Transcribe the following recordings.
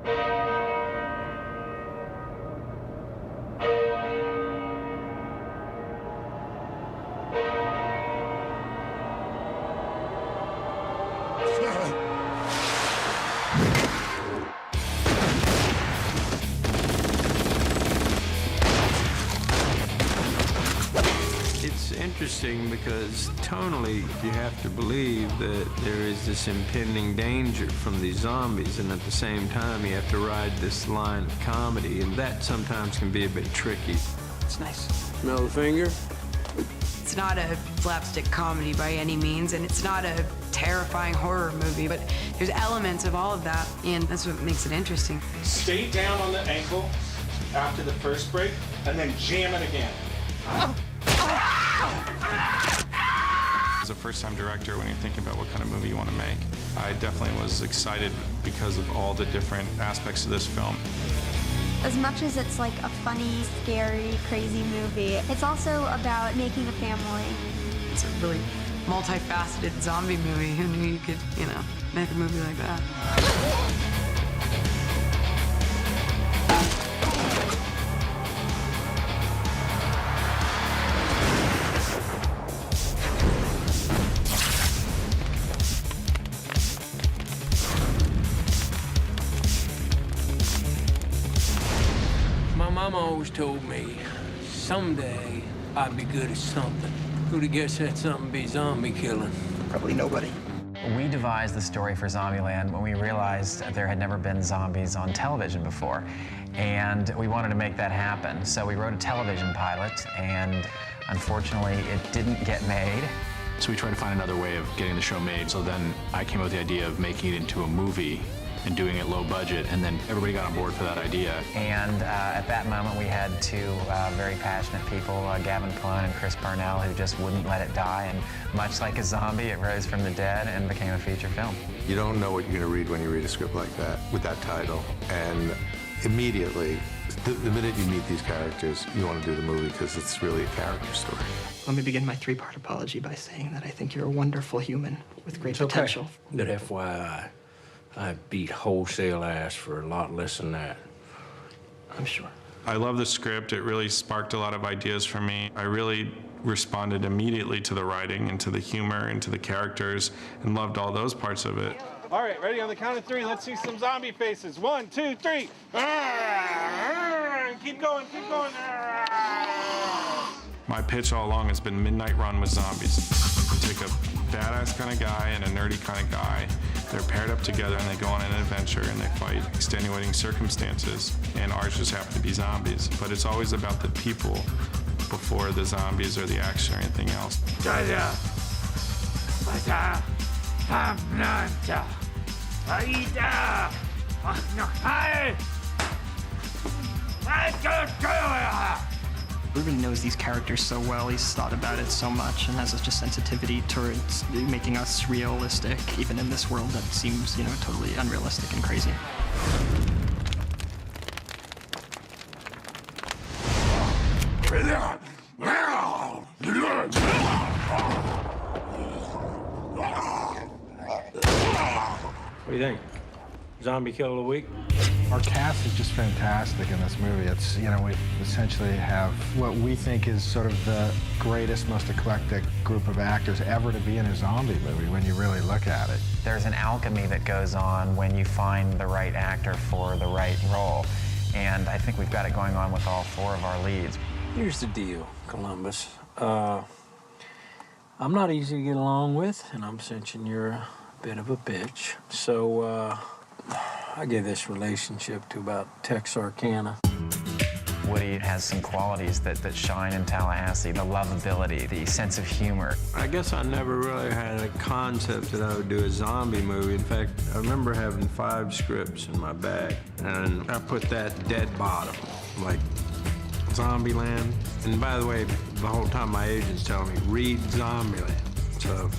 It's interesting because tonally you have to believe that there is this impending danger from these zombies, and at the same time you have to ride this line of comedy, and that sometimes can be a bit tricky. It's nice. Smell the finger? It's not a slapstick comedy by any means, and it's not a terrifying horror movie, but there's elements of all of that, and that's what makes it interesting. Stay down on the ankle after the first break, and then jam it again. As a first-time director, when you're thinking about what kind of movie you want to make, I definitely was excited because of all the different aspects of this film. As much as it's like a funny, scary, crazy movie, it's also about making a family. It's a really multifaceted zombie movie. Who knew you could, make a movie like that? My mama always told me, someday I'd be good at something. Who'd have guessed that something be zombie killing? Probably nobody. We devised the story for Zombieland when we realized there had never been zombies on television before, and we wanted to make that happen. So we wrote a television pilot, and unfortunately, it didn't get made. So we tried to find another way of getting the show made. So then I came up with the idea of making it into a movie and doing it low budget, and then everybody got on board for that idea. And at that moment, we had two very passionate people, Gavin Polone and Chris Parnell, who just wouldn't let it die. And much like a zombie, it rose from the dead and became a feature film. You don't know what you're going to read when you read a script like that, with that title. And immediately, the minute you meet these characters, you want to do the movie because it's really a character story. Let me begin my three-part apology by saying that I think you're a wonderful human with great potential. But FYI, I beat wholesale ass for a lot less than that. I'm sure. I love the script. It really sparked a lot of ideas for me. I really responded immediately to the writing and to the humor and to the characters and loved all those parts of it. All right, ready on the count of three. Let's see some zombie faces. 1, 2, 3. Keep going, keep going. My pitch all along has been Midnight Run with zombies. You take a badass kind of guy and a nerdy kind of guy. They're paired up together and they go on an adventure and they fight extenuating circumstances. And ours just happen to be zombies. But it's always about the people before the zombies or the action or anything else. Ruben knows these characters so well, he's thought about it so much, and has such a sensitivity towards making us realistic, even in this world that seems, totally unrealistic and crazy. What do you think? Zombie kill of the week? Our cast is just fantastic in this movie. It's, we essentially have what we think is sort of the greatest, most eclectic group of actors ever to be in a zombie movie when you really look at it. There's an alchemy that goes on when you find the right actor for the right role. And I think we've got it going on with all four of our leads. Here's the deal, Columbus. I'm not easy to get along with, and I'm sensing you're a bit of a bitch. So, I give this relationship to about Texarkana. Woody has some qualities that shine in Tallahassee, the lovability, the sense of humor. I guess I never really had a concept that I would do a zombie movie. In fact, I remember having 5 scripts in my bag, and I put that dead bottom, like Zombieland. And by the way, the whole time my agent's telling me, read Zombieland. So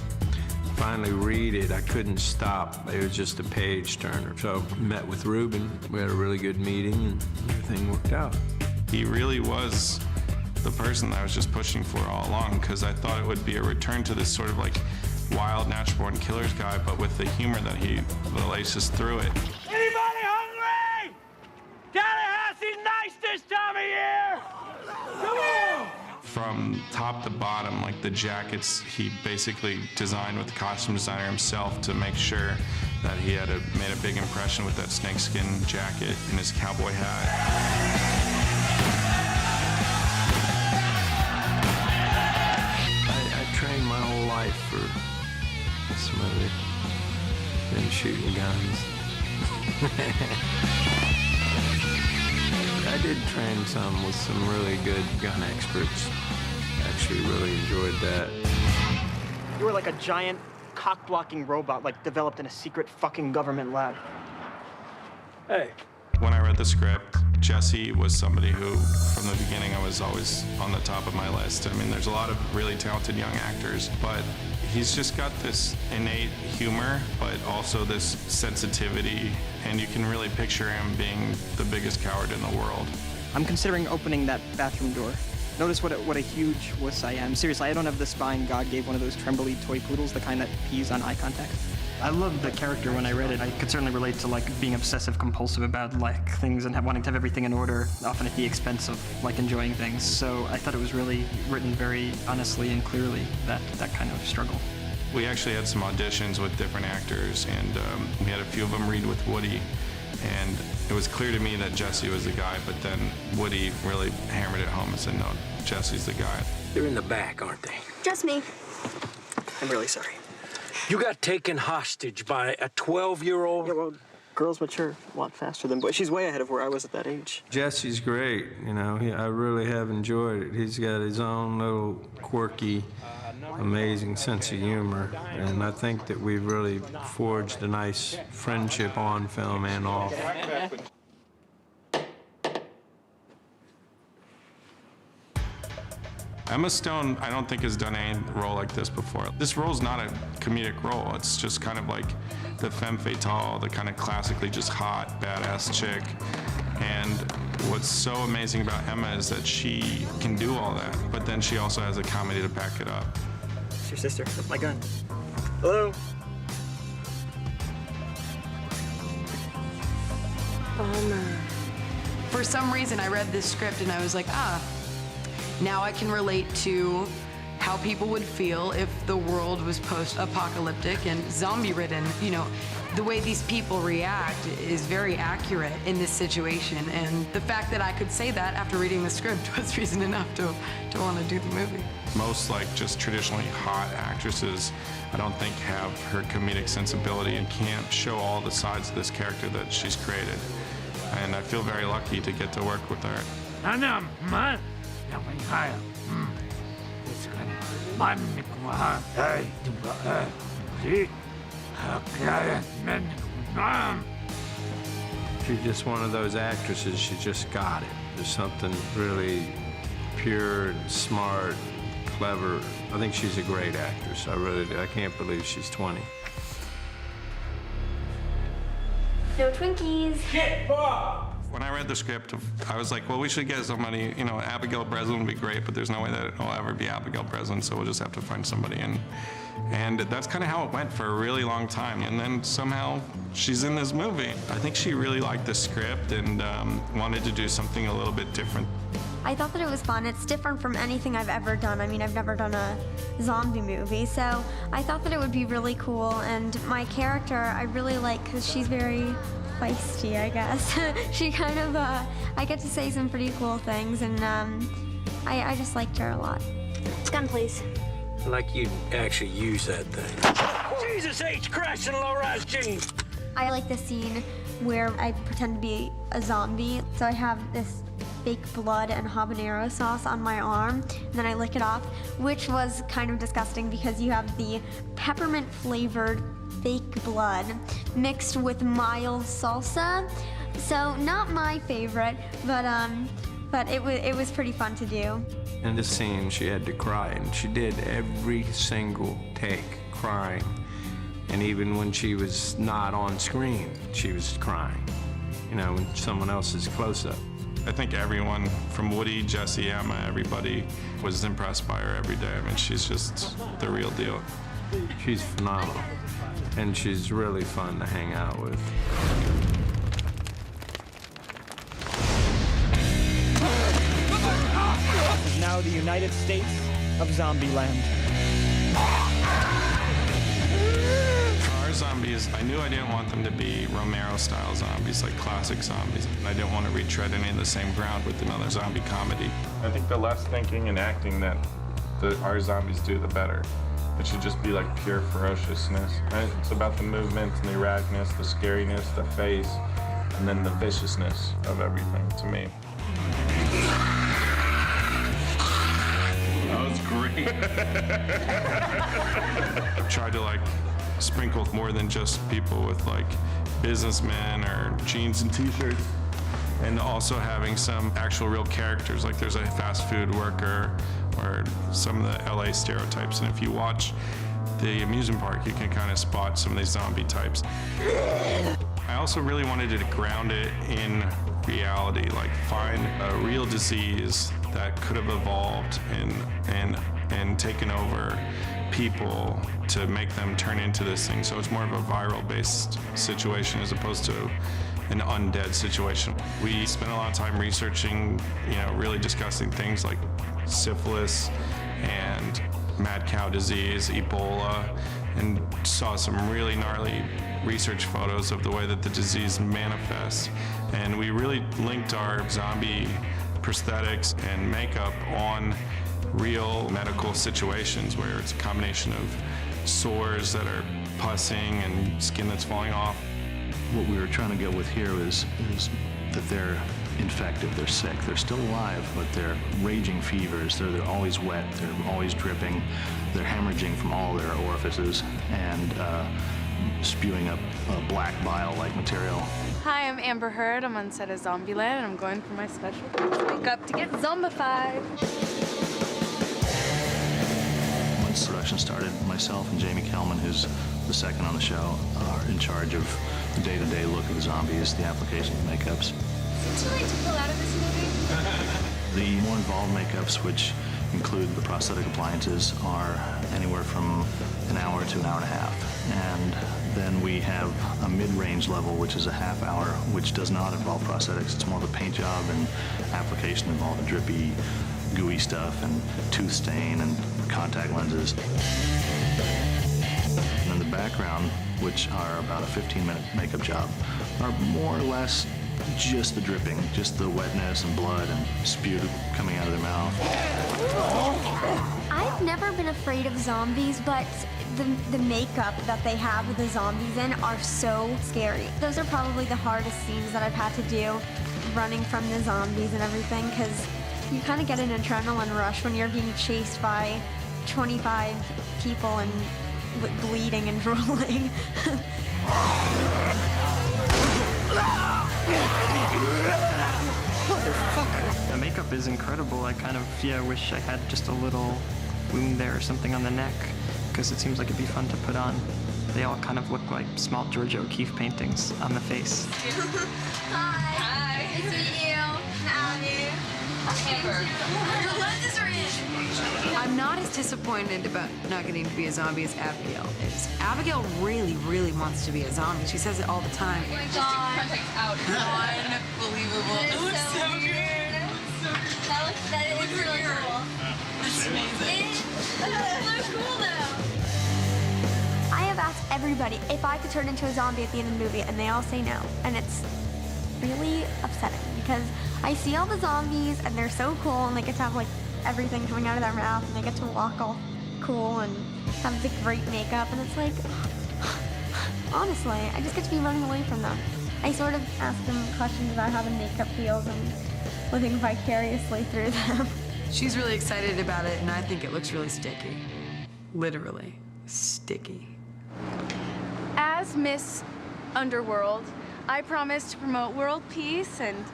finally read it, I couldn't stop. It was just a page turner. So met with Ruben, we had a really good meeting, and everything worked out. He really was the person I was just pushing for all along, because I thought it would be a return to this sort of like wild, natural-born killers guy, but with the humor that he laces through it. Anybody hungry? top to bottom, like the jackets, he basically designed with the costume designer himself to make sure that he had made a big impression with that snakeskin jacket and his cowboy hat. I trained my whole life for this movie. Been shooting guns. I did train some with some really good gun experts. Actually really enjoyed that. You were like a giant cock-blocking robot, like developed in a secret fucking government lab. Hey. When I read the script, Jesse was somebody who, from the beginning, I was always on the top of my list. I mean, there's a lot of really talented young actors, but he's just got this innate humor, but also this sensitivity, and you can really picture him being the biggest coward in the world. I'm considering opening that bathroom door. Notice what a huge wuss I am. Seriously, I don't have the spine God gave one of those trembly toy poodles, the kind that pees on eye contact. I loved the character when I read it. I could certainly relate to like being obsessive compulsive about like things and wanting to have everything in order, often at the expense of like enjoying things. So I thought it was really written very honestly and clearly, that kind of struggle. We actually had some auditions with different actors, and we had a few of them read with Woody, and it was clear to me that Jesse was the guy, but then Woody really hammered it home and said, no, Jesse's the guy. They're in the back, aren't they? Just me. I'm really sorry. You got taken hostage by a 12-year-old? Yeah, well, girls mature a lot faster than boys. She's way ahead of where I was at that age. Jesse's great, you know, I really have enjoyed it. He's got his own little quirky, amazing sense of humor, and I think that we've really forged a nice friendship on film and off. Emma Stone, I don't think has done any role like this before. This role's not a comedic role. It's just kind of like the femme fatale, the kind of classically just hot, badass chick. And what's so amazing about Emma is that she can do all that, but then she also has a comedy to back it up. It's your sister with my gun. Hello? Bummer. For some reason, I read this script and I was like, now I can relate to how people would feel if the world was post-apocalyptic and zombie-ridden. You know, the way these people react is very accurate in this situation, and the fact that I could say that after reading the script was reason enough to want to do the movie. Most like just traditionally hot actresses, I don't think have her comedic sensibility and can't show all the sides of this character that she's created. And I feel very lucky to get to work with her. She's just one of those actresses, she just got it. There's something really pure, smart, clever. I think she's a great actress. I really do. I can't believe she's 20. No Twinkies. When I read the script, I was like, well, we should get somebody, you know, Abigail Breslin would be great, but there's no way that it'll ever be Abigail Breslin, so we'll just have to find somebody. And that's kind of how it went for a really long time. And then somehow she's in this movie. I think she really liked the script and wanted to do something a little bit different. I thought that it was fun. It's different from anything I've ever done. I mean, I've never done a zombie movie, so I thought that it would be really cool. And my character, I really like, because she's very feisty, I guess. She kind of, I get to say some pretty cool things, and I just liked her a lot. Gun, please. Like you'd actually use that thing. Jesus H. Christ and low-rise jeans. I like the scene where I pretend to be a zombie, so I have this fake blood and habanero sauce on my arm, and then I lick it off, which was kind of disgusting because you have the peppermint-flavored fake blood mixed with mild salsa. So not my favorite, but it was pretty fun to do. In this scene, she had to cry, and she did every single take crying. And even when she was not on screen, she was crying, you know, when someone else is close up. I think everyone, from Woody, Jesse, Emma, everybody was impressed by her every day. I mean, she's just the real deal. She's phenomenal, and she's really fun to hang out with. This is now the United States of Zombieland. For our zombies, I knew I didn't want them to be Romero-style zombies, like classic zombies. And I didn't want to retread any of the same ground with another zombie comedy. I think the less thinking and acting that our zombies do, the better. It should just be like pure ferociousness. And it's about the movement and the erraticness, the scariness, the face, and then the viciousness of everything to me. That was great. I've tried to like sprinkle more than just people with like businessmen or jeans and t-shirts, and also having some actual real characters. Like there's a fast food worker or some of the LA stereotypes, and if you watch the amusement park, you can kind of spot some of these zombie types. I also really wanted to ground it in reality, like find a real disease that could have evolved and taken over people to make them turn into this thing. So it's more of a viral-based situation as opposed to an undead situation. We spent a lot of time researching, really discussing things like syphilis and mad cow disease, Ebola, and saw some really gnarly research photos of the way that the disease manifests. And we really linked our zombie prosthetics and makeup on real medical situations where it's a combination of sores that are pussing and skin that's falling off. What we were trying to go with here is that they're infected, they're sick, they're still alive, but they're raging fevers, they're always wet, they're always dripping, they're hemorrhaging from all their orifices and spewing up black bile-like material. Hi, I'm Amber Heard. I'm on set of Zombieland, and I'm going for my special makeup to get zombified. Once production started, myself and Jamie Kelman, who's the second on the show, are in charge of the day-to-day look of the zombies, the application of makeups. Is it too late to pull out of this movie? The more involved makeups, which include the prosthetic appliances, are anywhere from an hour to an hour and a half. And then we have a mid-range level, which is a half hour, which does not involve prosthetics. It's more of a paint job and application involving drippy, gooey stuff and tooth stain and contact lenses. And then the background, which are about a 15-minute makeup job, are more or less just the dripping, just the wetness and blood and spew coming out of their mouth. I've never been afraid of zombies, but the makeup that they have with the zombies in are so scary. Those are probably the hardest scenes that I've had to do, running from the zombies and everything, because you kind of get an adrenaline rush when you're being chased by 25 people and bleeding and drooling. Motherfucker. The makeup is incredible. I kind of, wish I had just a little wound there or something on the neck, because it seems like it'd be fun to put on. They all kind of look like small Georgia O'Keeffe paintings on the face. Hi. Nice to meet you. Howdy. Amber. Your lenses are in. I'm not as disappointed about not getting to be a zombie as Abigail is. Abigail really, really wants to be a zombie. She says it all the time. Oh my god. Unbelievable. It looks so good. That is really cool. That's amazing. It looks cool though. I have asked everybody if I could turn into a zombie at the end of the movie, and they all say no. And it's really upsetting because I see all the zombies and they're so cool and they get to have like everything coming out of their mouth and they get to walk all cool and have the great makeup, and it's like, honestly, I just get to be running away from them. I sort of ask them questions about how the makeup feels and living vicariously through them. She's really excited about it, and I think it looks really sticky. Literally sticky. As Miss Underworld, I promise to promote world peace and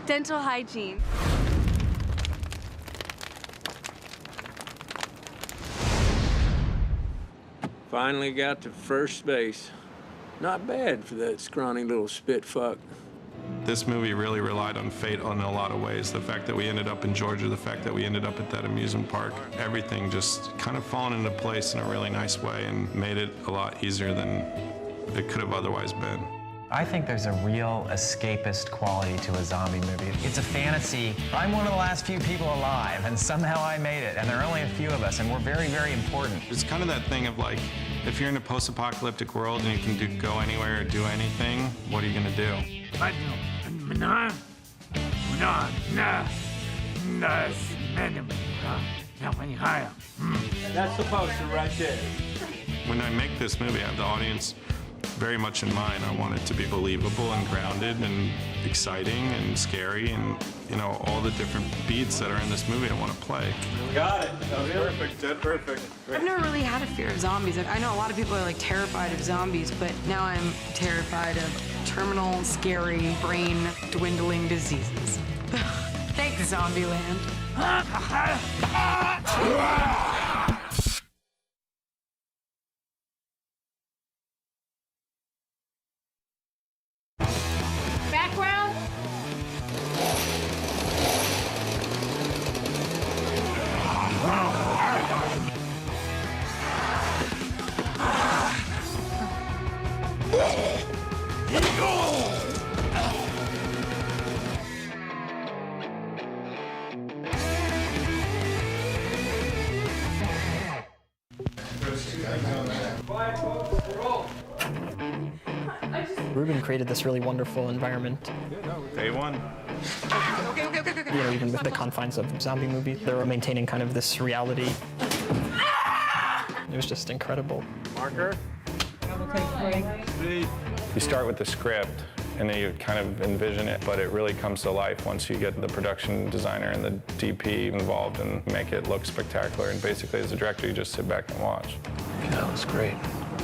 dental hygiene. Finally got to first base. Not bad for that scrawny little spit fuck. This movie really relied on fate in a lot of ways. The fact that we ended up in Georgia, the fact that we ended up at that amusement park, everything just kind of fallen into place in a really nice way and made it a lot easier than it could have otherwise been. I think there's a real escapist quality to a zombie movie. It's a fantasy. I'm one of the last few people alive, and somehow I made it, and there are only a few of us, and we're very, very important. It's kind of that thing of like, if you're in a post-apocalyptic world and you can go anywhere or do anything, what are you gonna do? That's the poster right there. When I make this movie, I have the audience very much in mind. I want it to be believable and grounded and exciting and scary and, you know, all the different beats that are in this movie I want to play. Got it. That was perfect. Dead perfect. I've never really had a fear of zombies. I know a lot of people are like terrified of zombies, but now I'm terrified of terminal, scary, brain dwindling diseases. Thanks, Zombieland. Background? Ruben created this really wonderful environment. Day one. You know, even with the confines of zombie movie, they were maintaining kind of this reality. It was just incredible. Marker. You start with the script, and then you kind of envision it, but it really comes to life once you get the production designer and the DP involved and make it look spectacular. And basically, as a director, you just sit back and watch. That was great.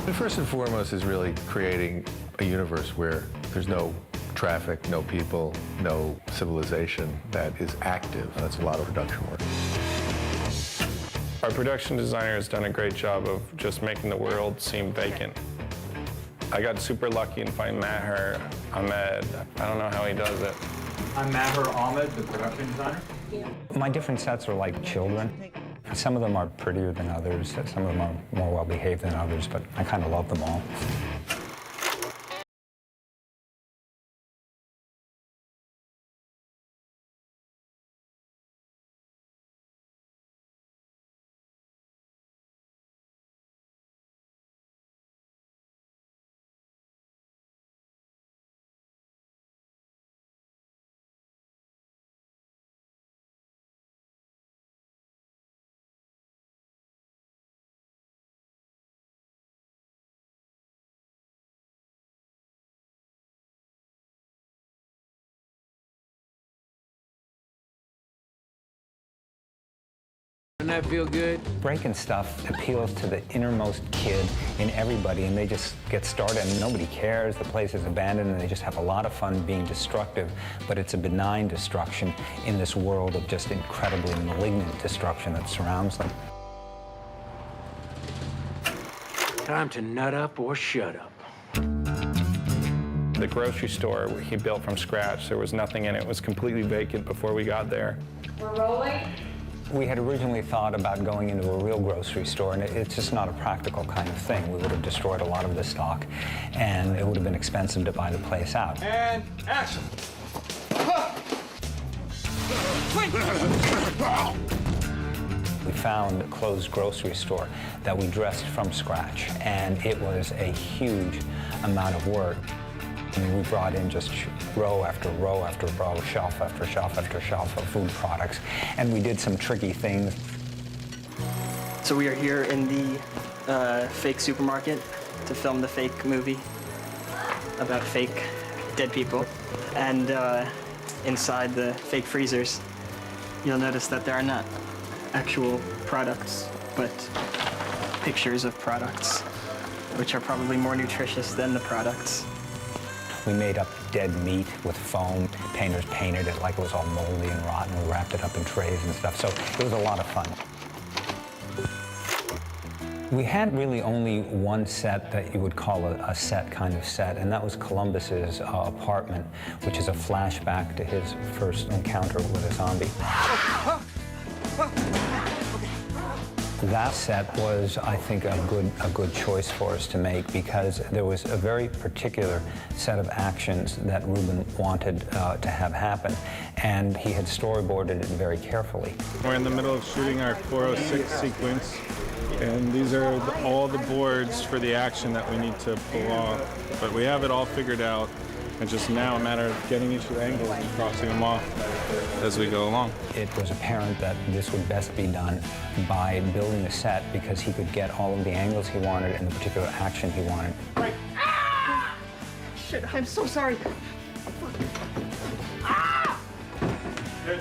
The first and foremost is really creating a universe where there's no traffic, no people, no civilization that is active. That's a lot of production work. Our production designer has done a great job of just making the world seem vacant. I got super lucky in finding Maher Ahmed. I don't know how he does it. I'm Maher Ahmed, the production designer. My different sets are like children. Some of them are prettier than others, some of them are more well-behaved than others, but I kind of love them all. Doesn't that feel good? Breaking stuff appeals to the innermost kid in everybody, and they just get started, and nobody cares. The place is abandoned, and they just have a lot of fun being destructive, but it's a benign destruction in this world of just incredibly malignant destruction that surrounds them. Time to nut up or shut up. The grocery store he built from scratch, there was nothing in it. It was completely vacant before we got there. We're rolling. We had originally thought about going into a real grocery store, and it's just not a practical kind of thing. We would have destroyed a lot of the stock, and it would have been expensive to buy the place out. And action. We found a closed grocery store that we dressed from scratch, and it was a huge amount of work. I mean, we brought in just row after row after row, shelf after shelf after shelf of food products, and we did some tricky things. So we are here in the fake supermarket to film the fake movie about fake dead people. And inside the fake freezers, you'll notice that there are not actual products, but pictures of products, which are probably more nutritious than the products. We made up dead meat with foam. Painters painted it like it was all moldy and rotten. We wrapped it up in trays and stuff, so it was a lot of fun. We had really only one set that you would call a set kind of set, and that was Columbus's apartment, which is a flashback to his first encounter with a zombie. That set was, I think, a good choice for us to make because there was a very particular set of actions that Ruben wanted to have happen, and he had storyboarded it very carefully. We're in the middle of shooting our 406 sequence, and these are all the boards for the action that we need to pull off. But we have it all figured out. It's just now a matter of getting each of the angles and crossing them off as we go along. It was apparent that this would best be done by building a set because he could get all of the angles he wanted and the particular action he wanted. Right. Ah! Shit, I'm so sorry. Ah! Good.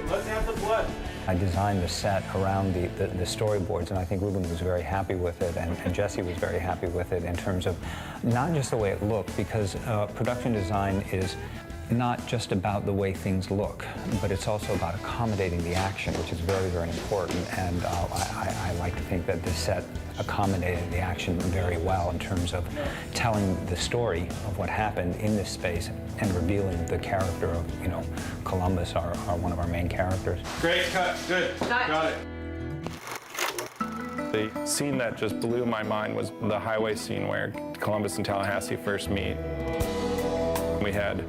Let's have the blood. I designed the set around the storyboards, and I think Ruben was very happy with it, and Jesse was very happy with it in terms of not just the way it looked, because production design is not just about the way things look, but it's also about accommodating the action, which is very, very important, and I like to think that this set accommodated the action very well in terms of telling the story of what happened in this space and revealing the character of, Columbus, one of our main characters. Great cut, good, Cut. got it. The scene that just blew my mind was the highway scene where Columbus and Tallahassee first meet. We had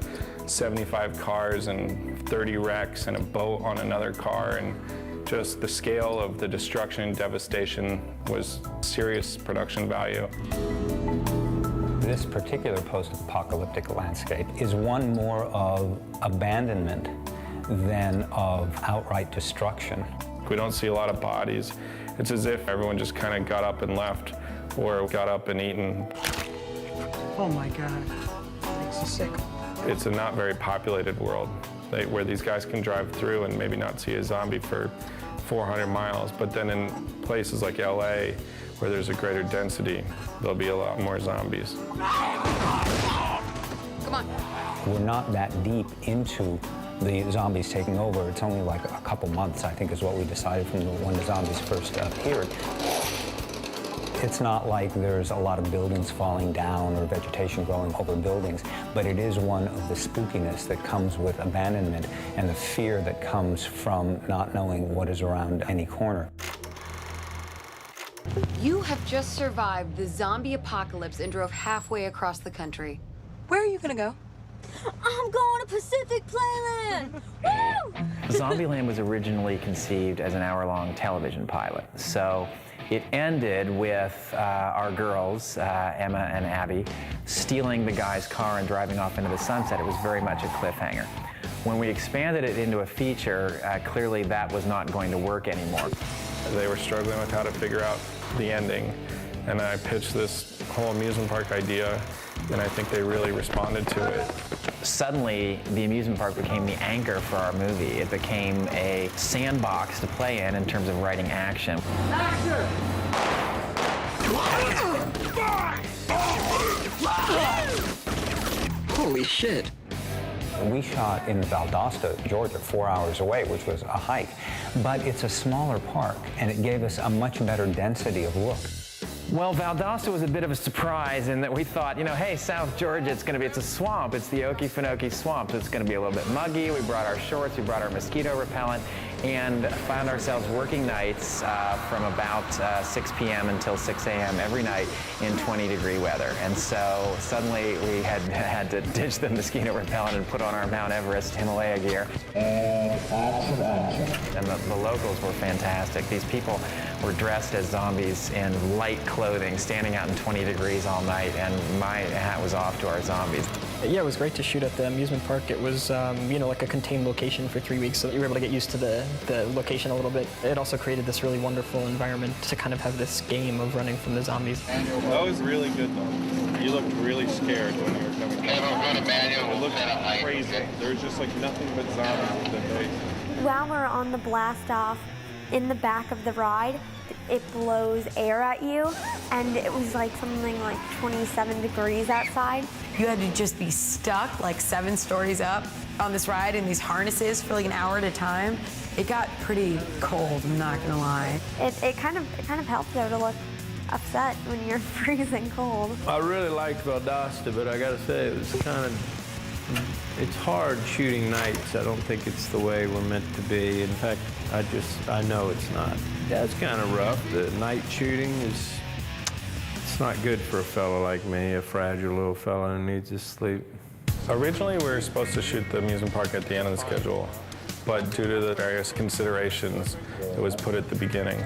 75 cars and 30 wrecks and a boat on another car, and just the scale of the destruction and devastation was serious production value. This particular post-apocalyptic landscape is one more of abandonment than of outright destruction. We don't see a lot of bodies. It's as if everyone just kind of got up and left or got up and eaten. Oh my God, that makes you sick. It's a not very populated world where these guys can drive through and maybe not see a zombie for 400 miles, but then in places like LA, where there's a greater density, there'll be a lot more zombies. Come on. We're not that deep into the zombies taking over. It's only like a couple months, I think, is what we decided from when the zombies first appeared. It's not like there's a lot of buildings falling down or vegetation growing over buildings, but it is one of the spookiness that comes with abandonment and the fear that comes from not knowing what is around any corner. You have just survived the zombie apocalypse and drove halfway across the country. Where are you gonna go? I'm going to Pacific Playland! Woo! Zombieland was originally conceived as an hour-long television pilot. So it ended with our girls, Emma and Abby, stealing the guy's car and driving off into the sunset. It was very much a cliffhanger. When we expanded it into a feature, clearly that was not going to work anymore. They were struggling with how to figure out the ending, and I pitched this whole amusement park idea, and I think they really responded to it. Suddenly, the amusement park became the anchor for our movie. It became a sandbox to play in terms of writing action. Holy shit. We shot in Valdosta, Georgia, 4 hours away, which was a hike. But it's a smaller park, and it gave us a much better density of look. Well, Valdosta was a bit of a surprise in that we thought, hey, South Georgia, it's a swamp. It's the Okefenokee Swamp. It's going to be a little bit muggy. We brought our shorts, we brought our mosquito repellent, and found ourselves working nights from about 6 p.m. until 6 a.m. every night in 20-degree weather. And so suddenly we had to ditch the mosquito repellent and put on our Mount Everest Himalaya gear. And the locals were fantastic. These people were dressed as zombies in light clothing, standing out in 20 degrees all night, and my hat was off to our zombies. Yeah, it was great to shoot at the amusement park. It was, like a contained location for 3 weeks, so you were able to get used to the location a little bit. It also created this really wonderful environment to kind of have this game of running from the zombies. That was really good, though. You looked really scared when you were coming down. It looked crazy. There was just like nothing but zombies at the base. While we're on the blast off, in the back of the ride, it blows air at you, and it was like something like 27 degrees outside. You had to just be stuck like 7 stories up on this ride in these harnesses for like an hour at a time. It got pretty cold, I'm not gonna lie. It kind of helps though to look upset when you're freezing cold. I really liked Valdosta, but I gotta say it was kind of It's hard shooting nights. I don't think it's the way we're meant to be. In fact, I know it's not. Yeah, it's kind of rough. The night shooting it's not good for a fella like me, a fragile little fella who needs to sleep. Originally, we were supposed to shoot the amusement park at the end of the schedule, but due to the various considerations, it was put at the beginning.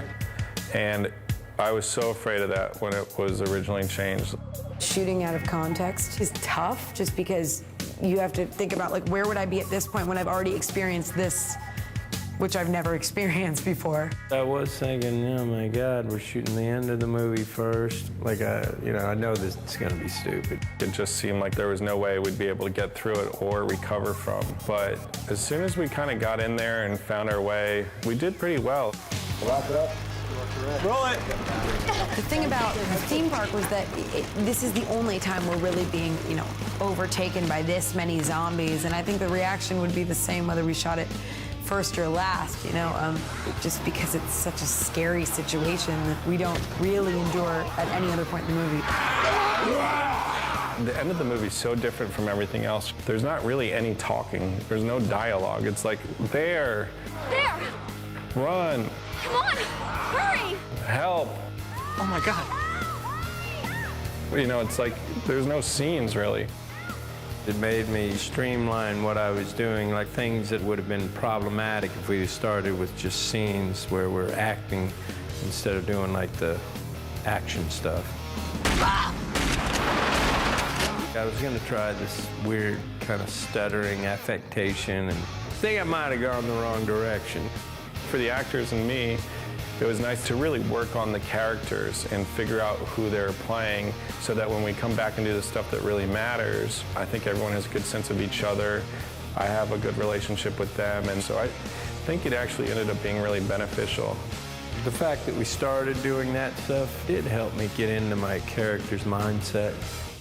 And I was so afraid of that when it was originally changed. Shooting out of context is tough just because you have to think about, like, where would I be at this point when I've already experienced this, which I've never experienced before. I was thinking, oh my God, we're shooting the end of the movie first. Like, I know this is gonna be stupid. It just seemed like there was no way we'd be able to get through it or recover from. But as soon as we kind of got in there and found our way, we did pretty well. Wrap it up. Roll it. The thing about the theme park was that this is the only time we're really being, overtaken by this many zombies, and I think the reaction would be the same whether we shot it first or last, just because it's such a scary situation that we don't really endure at any other point in the movie. The end of the movie is so different from everything else. There's not really any talking. There's no dialogue. It's like, there. There! Run. Come on! Hurry! Help. Oh my God. It's like there's no scenes really. It made me streamline what I was doing, like things that would have been problematic if we started with just scenes where we're acting instead of doing like the action stuff. I was gonna try this weird kind of stuttering affectation, and I think I might have gone the wrong direction. For the actors and me, it was nice to really work on the characters and figure out who they're playing so that when we come back and do the stuff that really matters, I think everyone has a good sense of each other. I have a good relationship with them, and so I think it actually ended up being really beneficial. The fact that we started doing that stuff did help me get into my character's mindset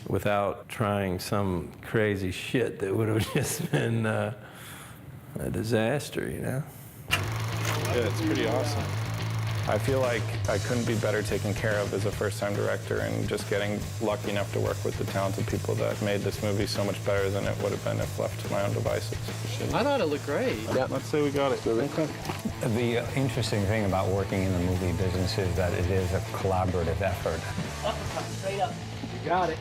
without trying some crazy shit that would have just been a disaster, Yeah, it's pretty awesome. I feel like I couldn't be better taken care of as a first-time director, and just getting lucky enough to work with the talented people that made this movie so much better than it would have been if left to my own devices. I thought it looked great. Yeah, let's say we got it. Okay. The interesting thing about working in the movie business is that it is a collaborative effort. Straight up. You got it.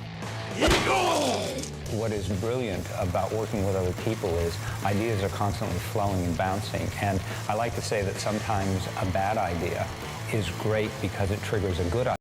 What is brilliant about working with other people is ideas are constantly flowing and bouncing, and I like to say that sometimes a bad idea is great because it triggers a good idea.